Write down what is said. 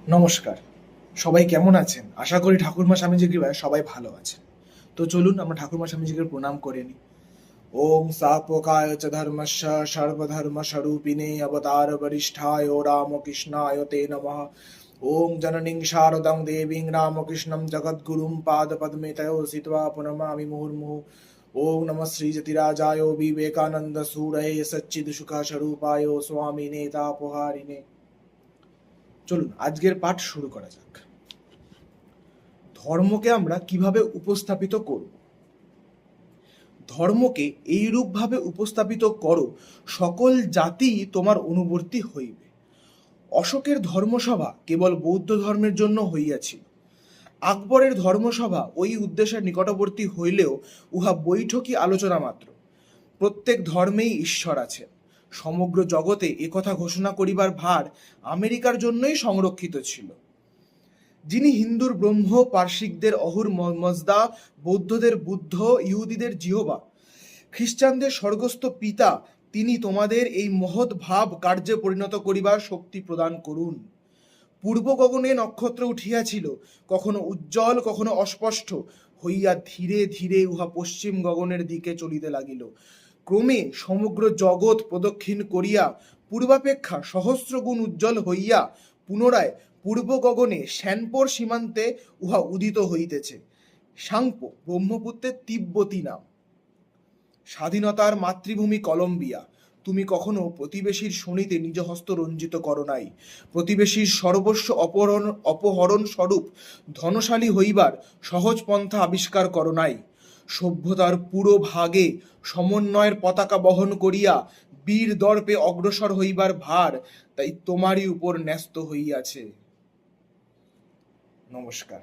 নমস্কার। সবাই কেমন আছেন? আশা করি ঠাকুরমা স্বামীজির কৃপায় সবাই ভালো আছেন। তো চলুন আমরা ঠাকুরমা স্বামীজিকে প্রণাম করে নিই। ওম সাপকায় চ ধর্মস্য সর্বধর্মস্বরূপিণে অবতার বরিষ্ঠায় রামকৃষ্ণায় তে নমঃ। ওম জননীং শারদাং দেবীং রামকৃষ্ণং জগদ্গুরুং পাদপদ্মে তয়ো সিত্বা প্রণমামি মুহুর্মুহুঃ। ওম নমঃ শ্রীযতিরাজায় বিবেকানন্দ সুরয়ে সচ্চিদ সুখ স্বরূপায় স্বামিনে তাপহারিণে। চলুন আজকের পাঠ শুরু করা যাক। ধর্মকে আমরা কিভাবে উপস্থাপিত করব? ধর্মকে এইরূপভাবে উপস্থাপিত করো, সকল জাতি তোমার অনুবর্তী হইবে। অশোকের ধর্মসভা কেবল বৌদ্ধ ধর্মের জন্য হইয়াছিল। আকবরের ধর্মসভা ওই উদ্দেশ্যের নিকটবর্তী হইলেও উহা বৈঠকী আলোচনা মাত্র। প্রত্যেক ধর্মেই ঈশ্বর আছেন। সমগ্র জগতে একথা ঘোষণা করিবার ভার আমেরিকার জন্যই সংরক্ষিত ছিল। যিনি হিন্দুর ব্রহ্ম, পার্শিকদের অহুর মজদা, বৌদ্ধদের বুদ্ধ, ইহুদিদের জিহোবা, খ্রিস্টানদের স্বর্গস্থ পিতা, তিনি তোমাদের এই মহৎ ভাব কার্যে পরিণত করিবার শক্তি প্রদান করুন। পূর্ব গগনে নক্ষত্র উঠিয়াছিল, কখনো উজ্জ্বল কখনো অস্পষ্ট হইয়া ধীরে ধীরে উহা পশ্চিম গগনের দিকে চলিতে লাগিল। ক্রমে সমগ্র জগৎ প্রদক্ষিণ করিয়া পূর্বাপেক্ষা সহস্র গুণ উজ্জ্বল হইয়া পুনরায় পূর্ব গগনে শ্যানপোর সীমান্তে উহা উদিত হইতেছে। সাংপো ব্রহ্মপুত্রের তিব্বতী নাম। স্বাধীনতার মাতৃভূমি কলম্বিয়া, তুমি কখনো প্রতিবেশীর শনিতে নিজ হস্ত রঞ্জিত করো নাই। প্রতিবেশীর সর্বস্ব অপহরণ স্বরূপ ধনশালী হইবার সহজ পন্থা আবিষ্কার করো নাই। সভ্যতার পুরো ভাগে সমন্বয়ের পতাকা বহন করিয়া বীর দর্পে অগ্রসর হইবার ভার তাই তোমারই উপর ন্যস্ত হইয়াছে। নমস্কার।